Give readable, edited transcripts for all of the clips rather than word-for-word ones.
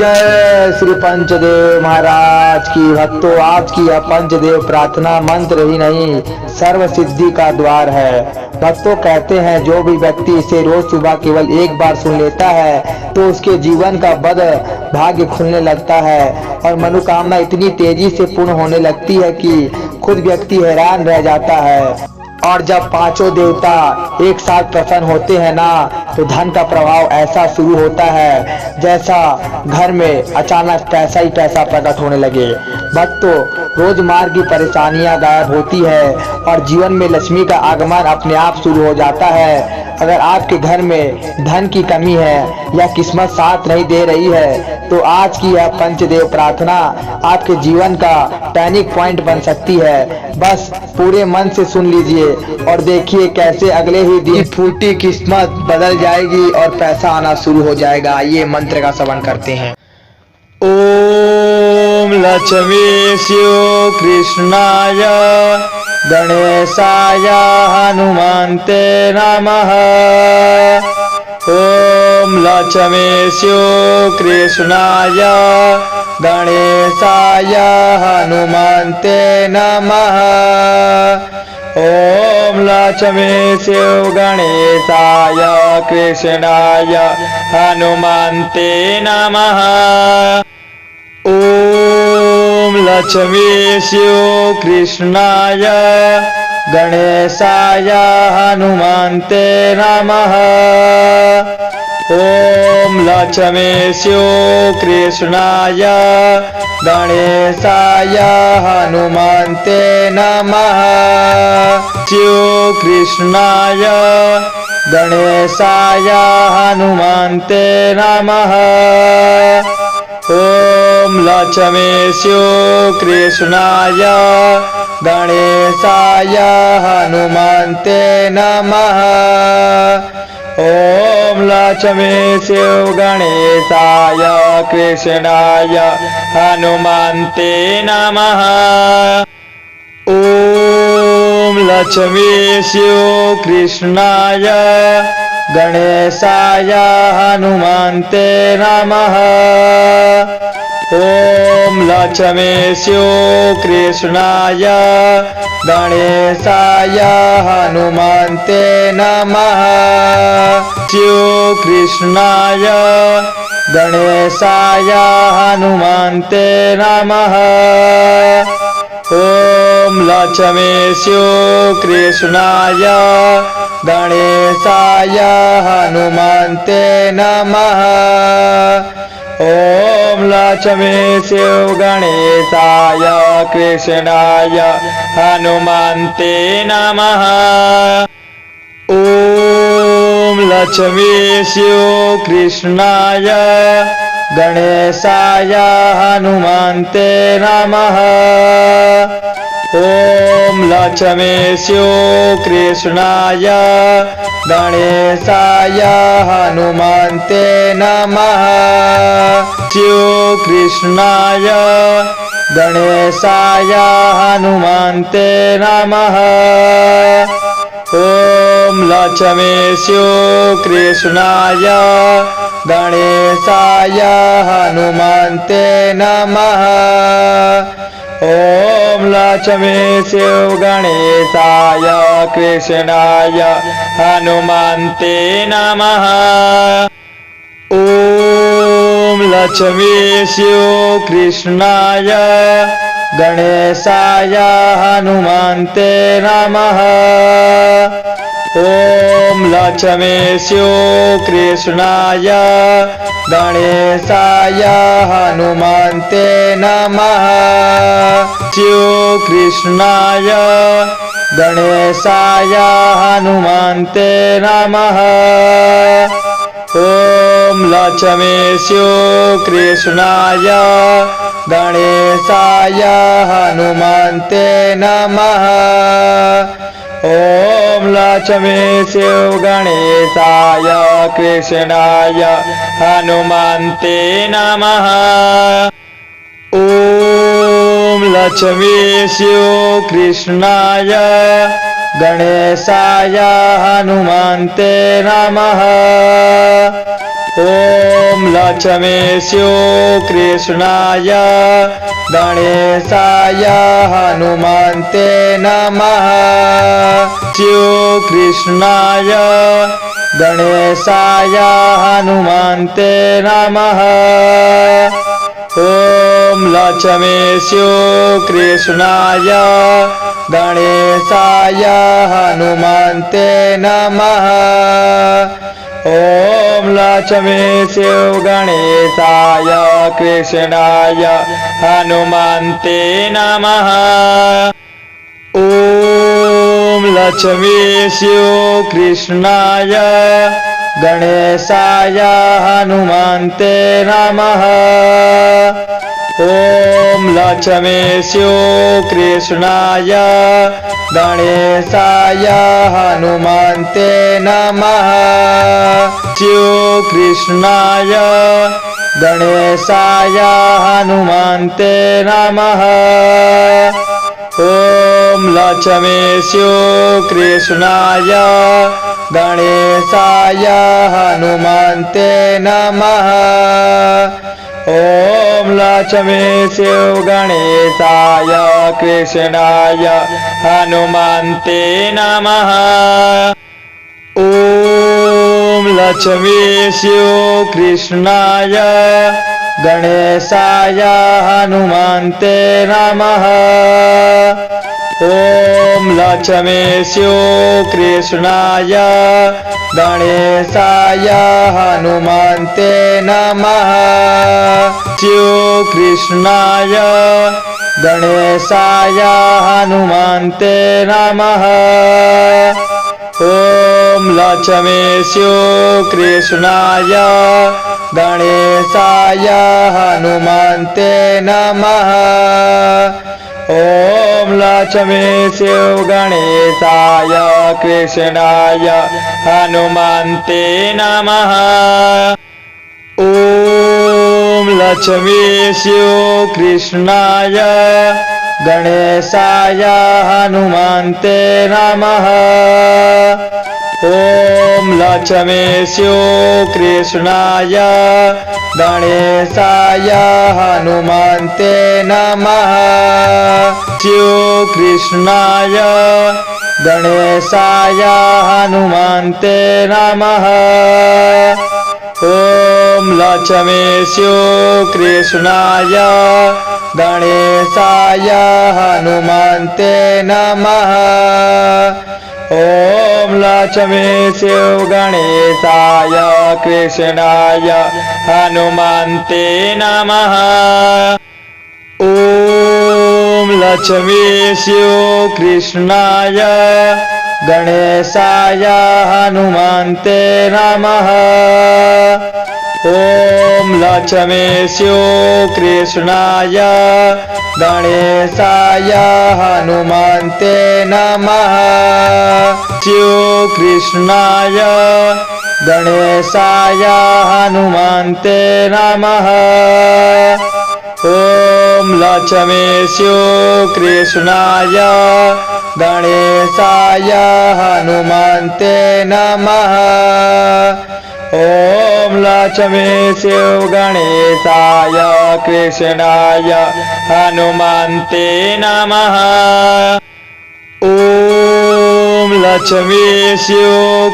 जय श्री पंचदेव महाराज की। भक्तों, आज की यह पंचदेव प्रार्थना मंत्र ही नहीं, सर्व सिद्धि का द्वार है। भक्तों, कहते हैं जो भी व्यक्ति इसे रोज सुबह केवल एक बार सुन लेता है तो उसके जीवन का बद भाग्य खुलने लगता है और मनोकामना इतनी तेजी से पूर्ण होने लगती है कि खुद व्यक्ति हैरान रह जाता है। और जब पांचों देवता एक साथ प्रसन्न होते हैं ना, तो धन का प्रभाव ऐसा शुरू होता है जैसा घर में अचानक पैसा ही पैसा प्रकट होने लगे। भक्तों, रोजमर्रा की परेशानियां गायब होती है और जीवन में लक्ष्मी का आगमन अपने आप शुरू हो जाता है। अगर आपके घर में धन की कमी है या किस्मत साथ नहीं दे रही है तो आज की यह पंचदेव प्रार्थना आपके जीवन का टर्निंग पॉइंट बन सकती है। बस पूरे मन से सुन लीजिए और देखिए कैसे अगले ही दिन फूटी किस्मत बदल जाएगी और पैसा आना शुरू हो जाएगा। आइए मंत्र का श्रवण करते हैं। ओम लक्ष्मी शिव कृष्णाय गणेशाय हनुमन्ते नमः। ओम लक्ष्मी शिव कृष्णाय गणेशाय हनुमन्ते नमः। ओम लक्ष्मी शिव गणेशाय कृष्णाय हनुमन्ते नमः। ओम लक्ष्मी शिव कृष्णाय गणेशाय हनुमन्ते नमः। ओम लक्ष्मी शिव कृष्णाय गणेशाय हनुमन्ते नमः। शिव कृष्णाय गणेशाय हनुमन्ते नमः। ओम लक्ष्मी शिव कृष्णाय गणेशाय हनुमन्ते नमः। ओम लक्ष्मी शिव गणेशाय कृष्णाय हनुमन्ते नमः। ओम लक्ष्मी शिव कृष्णाय गणेशाय हनुमन्ते नमः। ओम लक्ष्मी शिव कृष्णाय गणेशाय हनुमन्ते नमः। शिव कृष्णाय गणेशाय हनुमन्ते नमः। ओम लक्ष्मी शिव कृष्णाय गणेशाय हनुमन्ते नमः। ओम लक्ष्मी शिव गणेशाय कृष्णाय हनुमन्ते नमः। ओम लक्ष्मी शिव कृष्णाय गणेशाय हनुमन्ते नमः। ओम लक्ष्मी शिव कृष्णाय गणेशाय हनुमन्ते नमः। शिव कृष्णाय गणेशाय हनुमन्ते नमः। ओम लक्ष्मी शिव कृष्णाय गणेशाय हनुमन्ते नमः। ओम लक्ष्मी शिव गणेशाय कृष्णाय हनुमन्ते नमः। ओम लक्ष्मी शिव कृष्णाय गणेशाय हनुमन्ते नमः। ओम लक्ष्मी शिव कृष्णाय गणेशाय हनुमन्ते नमः। शिव कृष्णाय गणेशाय हनुमन्ते नमः। ओम लक्ष्मी शिव कृष्णाय गणेशाय हनुमन्ते नमः। ओम लक्ष्मी शिव गणेशाय कृष्णाय हनुमन्ते नमः। ओम लक्ष्मी शिव कृष्णाय गणेशाय हनुमन्ते नमः। ॐ लक्ष्मीस्यो कृष्णाय गणेशाय हनुमन्ते नमः। स्यो कृष्णाय गणेशाय हनुमन्ते नमः। ॐ लक्ष्मीस्यो कृष्णाय गणेशाय हनुमन्ते नमः। ॐ लक्ष्मीस्यो गणेशाय कृष्णाय हनुमन्ते नमः। ॐ लक्ष्मीस्यो कृष्णाय गणेशाय हनुमन्ते नमः। ॐ लक्ष्मीस्यो कृष्णाय गणेशाय हनुमन्ते नमः। स्यो कृष्णाय गणेशाय हनुमन्ते नमः। ॐ लक्ष्मीस्यो कृष्णाय गणेशाय हनुमन्ते नमः। ॐ लक्ष्मीस्यो गणेशाय कृष्णाय हनुमन्ते नमः। ॐ लक्ष्मीस्यो कृष्णाय गणेशाय हनुमन्ते नमः। ॐ लक्ष्मीस्यो कृष्णाय गणेशाय हनुमन्ते नमः। स्यो कृष्णाय गणेशाय हनुमन्ते नमः। ॐ लक्ष्मीस्यो कृष्णाय गणेशाय हनुमन्ते नमः। ॐ लक्ष्मीस्यो गणेशाय कृष्णाय हनुमन्ते नमः। ॐ लक्ष्मीस्यो कृष्णाय गणेशाय हनुमन्ते नमः। ॐ लक्ष्मीस्यो कृष्णाय गणेशाय हनुमन्ते नमः। स्यो कृष्णाय गणेशाय हनुमन्ते नमः। ॐ लक्ष्मीस्यो कृष्णाय गणेशाय हनुमन्ते नमः। ॐ लक्ष्मीस्यो गणेशाय कृष्णाय हनुमन्ते नमः। ॐ लक्ष्मीस्यो कृष्णाय गणेशाय हनुमन्ते नमः। ॐ लक्ष्मीस्यो कृष्णाय गणेशाय हनुमन्ते नमः। स्यो कृष्णाय गणेशाय हनुमन्ते नमः। ॐ लक्ष्मीस्यो कृष्णाय गणेशाय हनुमन्ते नमः। ॐ लक्ष्मीस्यो गणेशाय कृष्णाय हनुमन्ते नमः। ॐ लक्ष्मीस्यो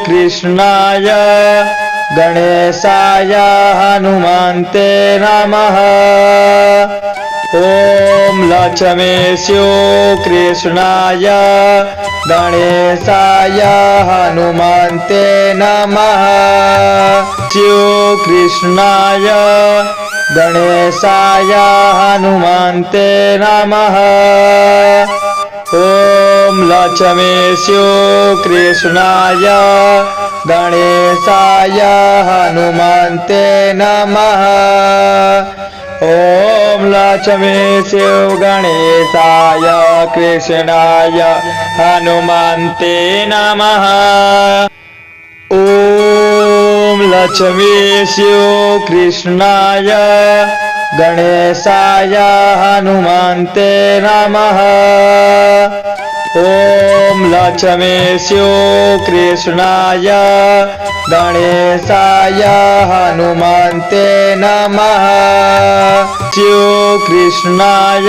कृष्णाय गणेशाय हनुमन्ते नमः। ॐ लक्ष्मीस्यो कृष्णाय गणेशाय हनुमन्ते नमः। स्यो कृष्णाय गणेशाय हनुमन्ते नमः। ॐ लक्ष्मीस्यो कृष्णाय गणेशाय हनुमन्ते नमः। ॐ लक्ष्मीस्यो गणेशाय कृष्णाय हनुमन्ते नमः। ॐ लक्ष्मीस्यो कृष्णाय गणेशाय हनुमन्ते नमः। ॐ लक्ष्मीशो कृष्णाय गणेशाय हनुमन्ते नमः। शिव कृष्णाय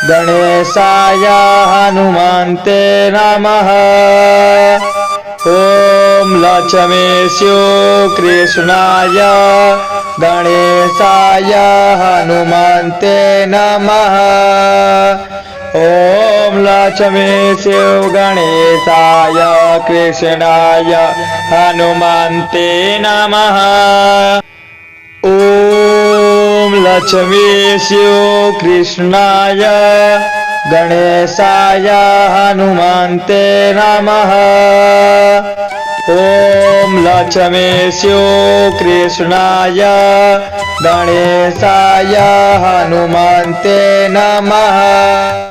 गणेशाय हनुमन्ते नमः। ओम लक्ष्मीशो कृष्णाय गणेशाय हनुमन्ते नमः। ओम लक्ष्मीशो गणेशाय कृष्णाय हनुमन्ते नमः। ओम लक्ष्मीशो कृष्णाय गणेशाय हनुमन्ते नमः। ओम लक्ष्मीशो कृष्णाय गणेशाय हनुमन्ते नमः।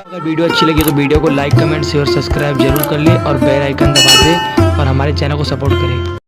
अगर वीडियो अच्छी लगी तो वीडियो को लाइक कमेंट शेयर सब्सक्राइब जरूर कर ले और बेल आइकन दबा दे और हमारे चैनल को सपोर्ट करें।